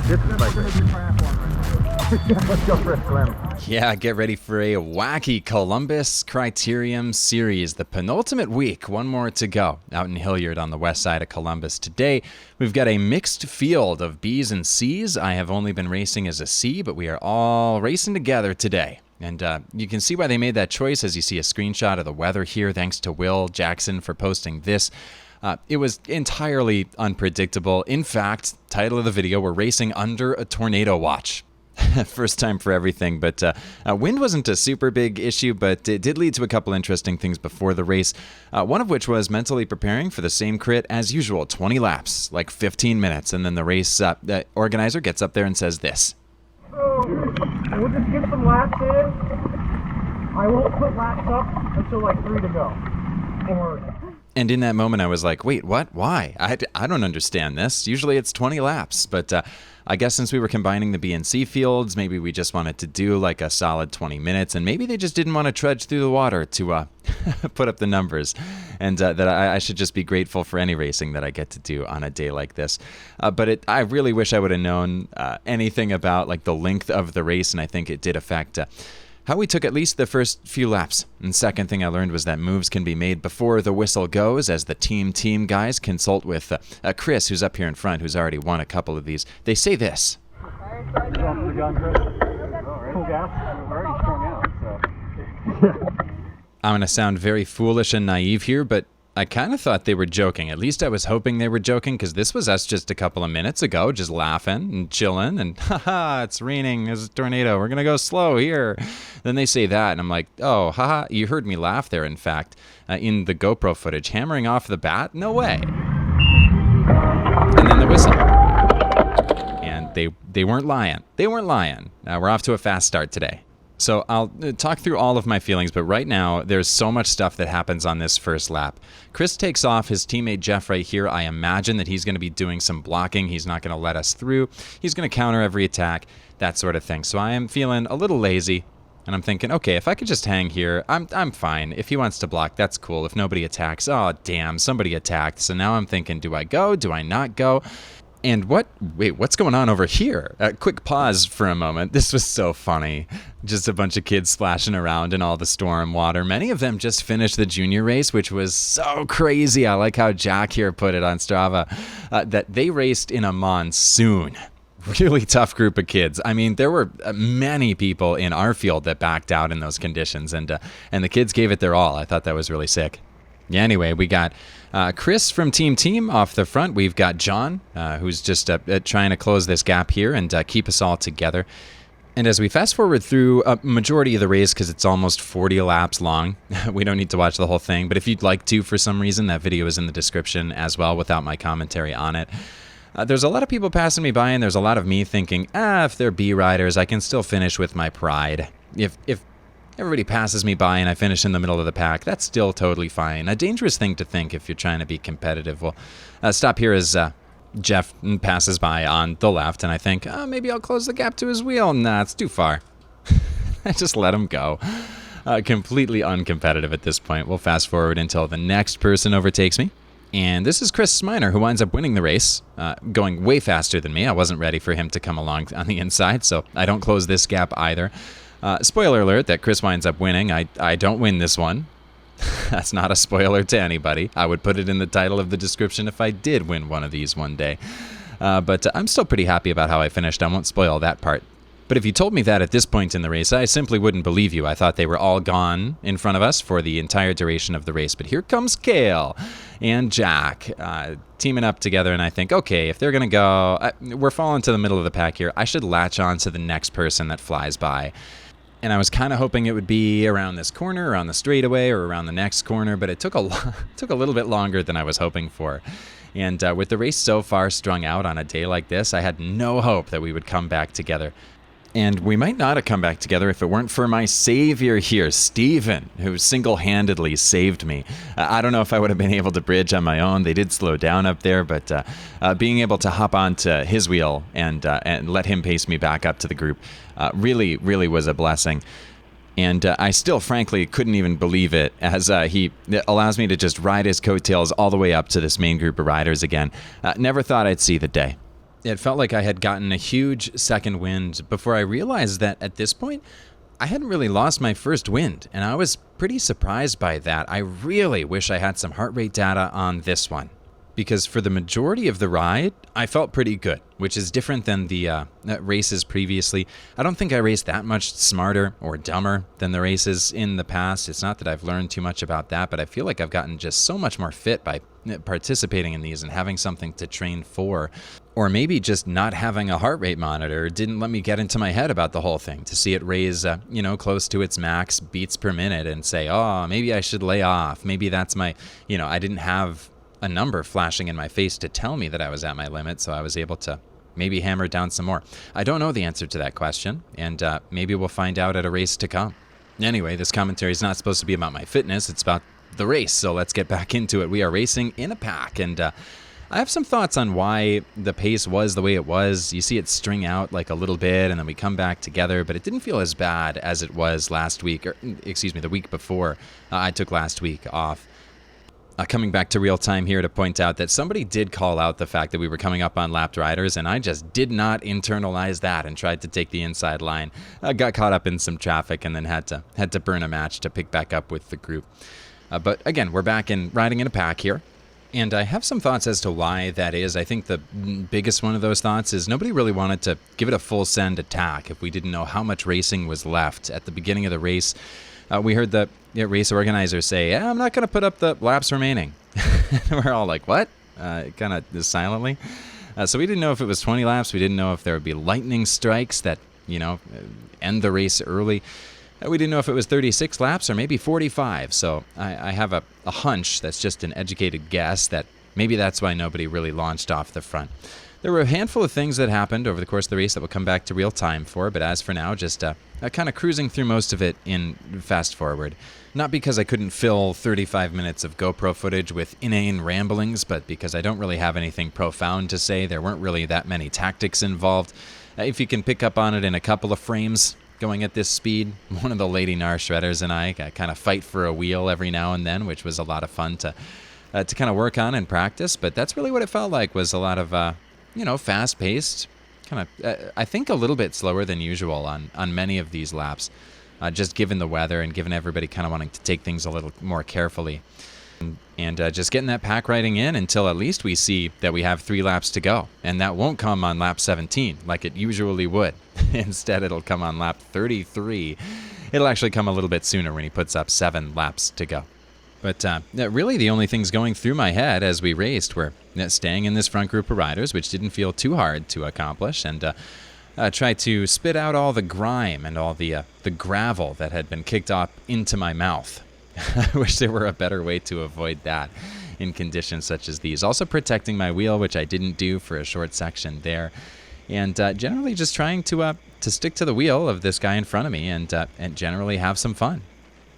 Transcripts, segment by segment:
This is like let's go for a swim. Yeah, get ready for a wacky Columbus Criterium series. The penultimate week, one more to go out in Hilliard on the west side of Columbus. Today, we've got a mixed field of Bs and Cs. I have only been racing as a C, but we are all racing together today. And you can see why they made that choice as you see a screenshot of the weather here. Thanks to Will Jackson for posting this. It was entirely unpredictable. In fact, title of the video, we're racing under a tornado watch. First time for everything, but wind wasn't a super big issue, but it did lead to a couple interesting things before the race, one of which was mentally preparing for the same crit as usual, 20 laps, like 15 minutes, and then the race the organizer gets up there and says this. So, we'll just get some laps in. I won't put laps up until like 3 to go. And in that moment, I was like, wait, what? Why? I don't understand this. Usually it's 20 laps. But I guess since we were combining the B and C fields, maybe we just wanted to do like a solid 20 minutes. And maybe they just didn't want to trudge through the water to put up the numbers. And that I should just be grateful for any racing that I get to do on a day like this. But I really wish I would have known anything about like the length of the race. And I think it did affect how we took at least the first few laps. And second thing I learned was that moves can be made before the whistle goes, as the team guys consult with Chris, who's up here in front, who's already won a couple of these. They say this. Jump the gun, Chris. Full gas. We're already strung out, so. I'm going to sound very foolish and naive here, but I kind of thought they were joking. At least I was hoping they were joking, because this was us just a couple of minutes ago, just laughing and chilling, and haha, it's raining, there's a tornado, we're going to go slow here. Then they say that, and I'm like, oh, haha, you heard me laugh there, in fact, in the GoPro footage. Hammering off the bat? No way. And then the whistle. And they weren't lying. They weren't lying. We're off to a fast start today. So I'll talk through all of my feelings, but right now there's so much stuff that happens on this first lap. Chris takes off his teammate Jeff right here. I imagine that he's going to be doing some blocking. He's not going to let us through. He's going to counter every attack, that sort of thing. So I am feeling a little lazy, and I'm thinking, okay, if I could just hang here, I'm fine. If he wants to block, that's cool. If nobody attacks, oh damn, somebody attacked. So now I'm thinking, do I go? Do I not go? And what's going on over here? Quick pause for a moment. This was so funny. Just a bunch of kids splashing around in all the storm water. Many of them just finished the junior race, which was so crazy. I like how Jack here put it on Strava, that they raced in a monsoon. Really tough group of kids. I mean, there were many people in our field that backed out in those conditions, and the kids gave it their all. I thought that was really sick. Yeah, anyway, we got Chris from Team off the front. We've got John, who's just trying to close this gap here and keep us all together. And as we fast forward through a majority of the race, because it's almost 40 laps long, we don't need to watch the whole thing. But if you'd like to, for some reason, that video is in the description as well without my commentary on it. There's a lot of people passing me by, and there's a lot of me thinking, if they're B riders, I can still finish with my pride. If everybody passes me by and I finish in the middle of the pack, that's still totally fine. A dangerous thing to think if you're trying to be competitive. Well, stop here as Jeff passes by on the left, and I think, maybe I'll close the gap to his wheel. Nah, it's too far. I just let him go. Completely uncompetitive at this point. We'll fast forward until the next person overtakes me. And this is Chris Sminer, who winds up winning the race, going way faster than me. I wasn't ready for him to come along on the inside, so I don't close this gap either. Spoiler alert that Chris winds up winning. I don't win this one. That's not a spoiler to anybody. I would put it in the title of the description if I did win one of these one day. But I'm still pretty happy about how I finished. I won't spoil that part. But if you told me that at this point in the race, I simply wouldn't believe you. I thought they were all gone in front of us for the entire duration of the race. But here comes Kale and Jack teaming up together, and I think, okay, if they're going to go, we're falling to the middle of the pack here. I should latch on to the next person that flies by. And I was kind of hoping it would be around this corner, around the straightaway, or around the next corner, but it took a little bit longer than I was hoping for. And with the race so far strung out on a day like this, I had no hope that we would come back together. And we might not have come back together if it weren't for my savior here, Steven, who single-handedly saved me. I don't know if I would have been able to bridge on my own. They did slow down up there, but being able to hop onto his wheel and let him pace me back up to the group really was a blessing. And I still, frankly, couldn't even believe it, as he allows me to just ride his coattails all the way up to this main group of riders again. Never thought I'd see the day. It felt like I had gotten a huge second wind before I realized that at this point, I hadn't really lost my first wind, and I was pretty surprised by that. I really wish I had some heart rate data on this one, because for the majority of the ride, I felt pretty good, which is different than the races previously. I don't think I raced that much smarter or dumber than the races in the past. It's not that I've learned too much about that, but I feel like I've gotten just so much more fit by participating in these and having something to train for. Or maybe just not having a heart rate monitor didn't let me get into my head about the whole thing, to see it raise, close to its max beats per minute and say, oh, maybe I should lay off. Maybe that's my, I didn't have a number flashing in my face to tell me that I was at my limit, so I was able to maybe hammer down some more. I don't know the answer to that question, and maybe we'll find out at a race to come. Anyway, this commentary is not supposed to be about my fitness, it's about the race, so let's get back into it. We are racing in a pack, and I have some thoughts on why the pace was the way it was. You see it string out like a little bit, and then we come back together, but it didn't feel as bad as it was last week, the week before. I took last week off. Coming back to real time here to point out that somebody did call out the fact that we were coming up on lapped riders, and I just did not internalize that and tried to take the inside line. I got caught up in some traffic and then had to burn a match to pick back up with the group. But again, we're back in riding in a pack here. And I have some thoughts as to why that is. I think the biggest one of those thoughts is nobody really wanted to give it a full send attack if we didn't know how much racing was left. At the beginning of the race, we heard the race organizer say, I'm not going to put up the laps remaining. We're all like, what? Kind of silently. So we didn't know if it was 20 laps. We didn't know if there would be lightning strikes that, end the race early. We didn't know if it was 36 laps or maybe 45, so I have a hunch that's just an educated guess that maybe that's why nobody really launched off the front. There were a handful of things that happened over the course of the race that we'll come back to real time for, but as for now, just kind of cruising through most of it in fast forward. Not because I couldn't fill 35 minutes of GoPro footage with inane ramblings, but because I don't really have anything profound to say. There weren't really that many tactics involved. If you can pick up on it in a couple of frames, going at this speed, one of the Lady Nar shredders and I kind of fight for a wheel every now and then, which was a lot of fun to kind of work on and practice. But that's really what it felt like, was a lot of, fast-paced, kind of, I think a little bit slower than usual on many of these laps, just given the weather and given everybody kind of wanting to take things a little more carefully. And just getting that pack riding in until at least we see that we have 3 laps to go. And that won't come on lap 17 like it usually would. Instead, it'll come on lap 33. It'll actually come a little bit sooner when he puts up 7 laps to go. But really the only things going through my head as we raced were staying in this front group of riders, which didn't feel too hard to accomplish, and try to spit out all the grime and all the gravel that had been kicked off into my mouth. I wish there were a better way to avoid that in conditions such as these. Also protecting my wheel, which I didn't do for a short section there. And generally just trying to stick to the wheel of this guy in front of me and generally have some fun.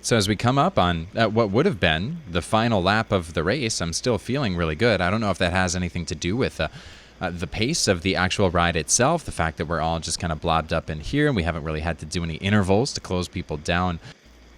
So as we come up on what would have been the final lap of the race, I'm still feeling really good. I don't know if that has anything to do with the pace of the actual ride itself, the fact that we're all just kind of blobbed up in here and we haven't really had to do any intervals to close people down.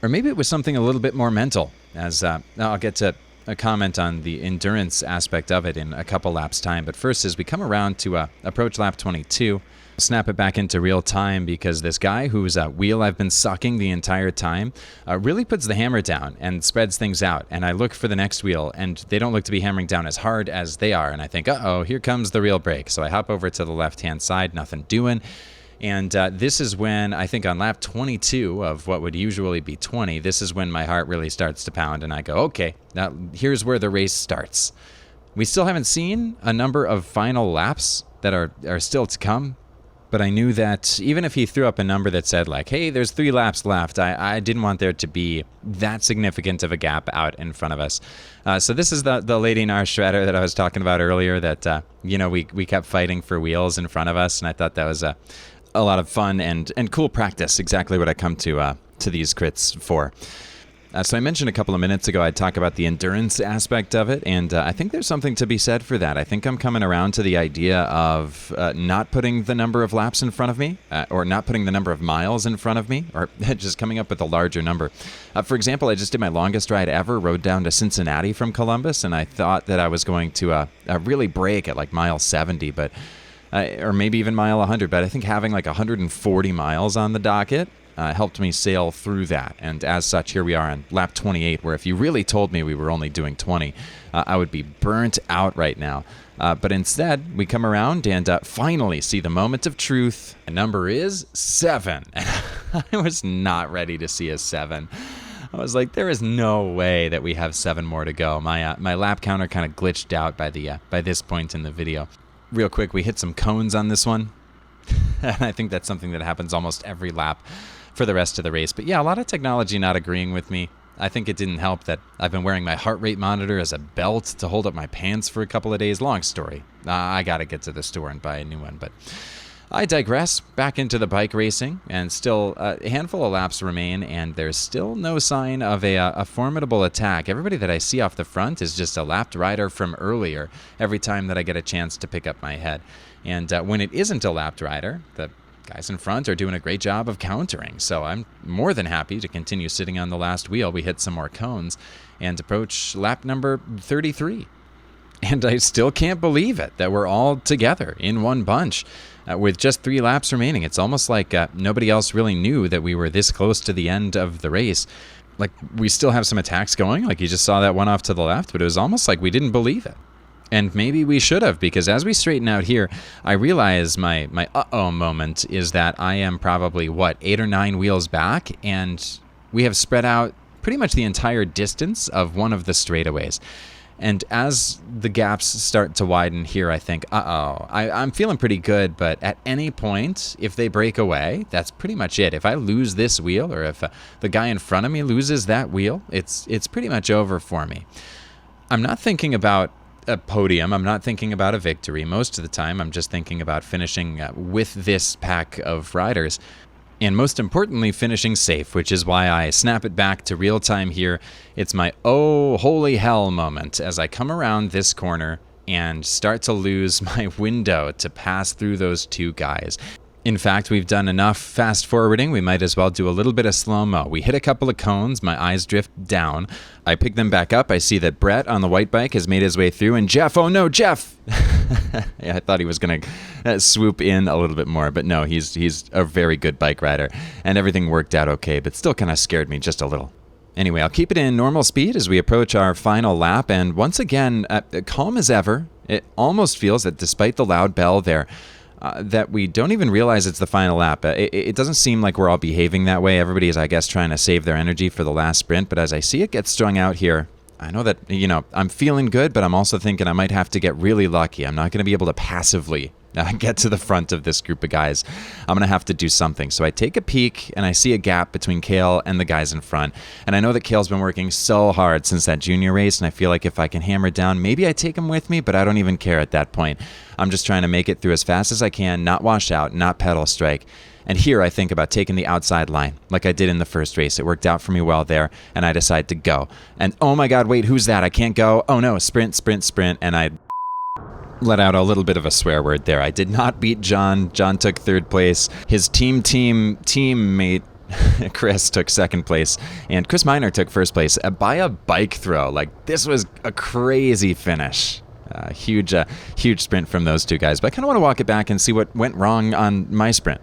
Or maybe it was something a little bit more mental, as I'll get to a comment on the endurance aspect of it in a couple laps' time. But first, as we come around to approach lap 22, snap it back into real time, because this guy whose wheel I've been sucking the entire time really puts the hammer down and spreads things out. And I look for the next wheel, and they don't look to be hammering down as hard as they are. And I think, uh-oh, here comes the real break. So I hop over to the left-hand side, nothing doing. And this is when, I think on lap 22 of what would usually be 20, this is when my heart really starts to pound and I go, okay, now here's where the race starts. We still haven't seen a number of final laps that are still to come, but I knew that even if he threw up a number that said like, hey, there's 3 laps left, I didn't want there to be that significant of a gap out in front of us. So this is the Lady Nar shredder that I was talking about earlier that, we kept fighting for wheels in front of us, and I thought that was a lot of fun and cool practice, exactly what I come to these crits for. So I mentioned a couple of minutes ago I'd talk about the endurance aspect of it, and I think there's something to be said for that. I think I'm coming around to the idea of not putting the number of laps in front of me, or not putting the number of miles in front of me, or just coming up with a larger number. For example, I just did my longest ride ever, rode down to Cincinnati from Columbus, and I thought that I was going to really break at like mile 70, but or maybe even mile 100, but I think having like 140 miles on the docket helped me sail through that. And as such, here we are on lap 28, where if you really told me we were only doing 20, I would be burnt out right now. But instead, we come around and finally see the moment of truth. The number is 7. I was not ready to see a 7. I was like, there is no way that we have 7 more to go. My lap counter kind of glitched out by this point in the video. Real quick, we hit some cones on this one. And I think that's something that happens almost every lap for the rest of the race. But yeah, a lot of technology not agreeing with me. I think it didn't help that I've been wearing my heart rate monitor as a belt to hold up my pants for a couple of days. Long story. I got to get to the store and buy a new one. But I digress. Back into the bike racing, and still a handful of laps remain, and there's still no sign of a formidable attack. Everybody that I see off the front is just a lapped rider from earlier every time that I get a chance to pick up my head. And when it isn't a lapped rider, the guys in front are doing a great job of countering. So I'm more than happy to continue sitting on the last wheel. We hit some more cones and approach lap number 33. And I still can't believe it that we're all together in one bunch with just 3 laps remaining. It's almost like nobody else really knew that we were this close to the end of the race. Like, we still have some attacks going. Like, you just saw that one off to the left, but it was almost like we didn't believe it. And maybe we should have, because as we straighten out here, I realize my uh-oh moment is that I am probably, 8 or 9 wheels back, and we have spread out pretty much the entire distance of one of the straightaways. And as the gaps start to widen here, I think, I'm feeling pretty good, but at any point, if they break away, that's pretty much it. If I lose this wheel, or if the guy in front of me loses that wheel, it's pretty much over for me. I'm not thinking about a podium. I'm not thinking about a victory. Most of the time, I'm just thinking about finishing with this pack of riders. And most importantly, finishing safe, which is why I snap it back to real time here. It's my oh, holy hell moment as I come around this corner and start to lose my window to pass through those 2 guys. In fact, we've done enough fast forwarding. We might as well do a little bit of slow-mo. We hit a couple of cones. My eyes drift down. I pick them back up. I see that Brett on the white bike has made his way through. And Jeff, oh no, Jeff! Yeah, I thought he was going to swoop in a little bit more. But no, he's a very good bike rider. And everything worked out okay, but still kind of scared me just a little. Anyway, I'll keep it in normal speed as we approach our final lap. And once again, calm as ever. It almost feels that despite the loud bell there, that we don't even realize it's the final lap. It doesn't seem like we're all behaving that way. Everybody is, I guess, trying to save their energy for the last sprint. But as I see it get strung out here, I know that, I'm feeling good, but I'm also thinking I might have to get really lucky. I'm not going to be able to passively get to the front of this group of guys. I'm going to have to do something. So I take a peek, and I see a gap between Kale and the guys in front. And I know that Kale's been working so hard since that junior race, and I feel like if I can hammer it down, maybe I take him with me, but I don't even care at that point. I'm just trying to make it through as fast as I can, not wash out, not pedal strike. And here I think about taking the outside line, like I did in the first race. It worked out for me well there, and I decide to go. And oh my God, wait, who's that? I can't go. Oh no, sprint, sprint, sprint. And I let out a little bit of a swear word there. I did not beat John. John took 3rd place. His teammate Chris took 2nd place, and Chris Miner took 1st place by a bike throw. Like, this was a crazy finish. Huge sprint from those 2 guys. But I kind of want to walk it back and see what went wrong on my sprint.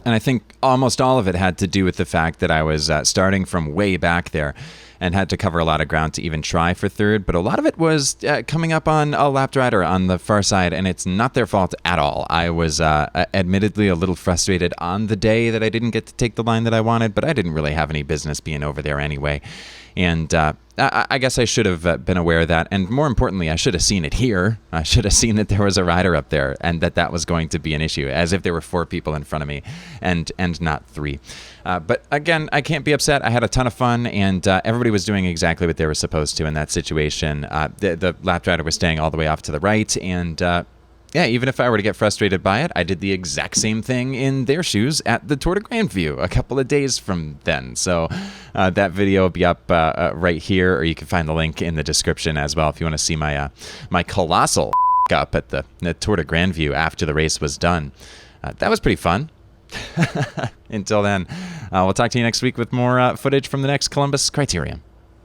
And I think almost all of it had to do with the fact that I was starting from way back there and had to cover a lot of ground to even try for 3rd. But a lot of it was coming up on a lapped rider on the far side, and it's not their fault at all. I was admittedly a little frustrated on the day that I didn't get to take the line that I wanted, but I didn't really have any business being over there anyway. And I guess I should have been aware of that. And more importantly, I should have seen it here. I should have seen that there was a rider up there and that was going to be an issue, as if there were 4 people in front of me and not 3. But again, I can't be upset. I had a ton of fun, and everybody was doing exactly what they were supposed to in that situation. The lap rider was staying all the way off to the right, and yeah, even if I were to get frustrated by it, I did the exact same thing in their shoes at the Tour de Grandview a couple of days from then. So that video will be up right here, or you can find the link in the description as well if you want to see my my colossal up at the Tour de Grandview after the race was done. That was pretty fun. Until then, we'll talk to you next week with more footage from the next Columbus Criterium.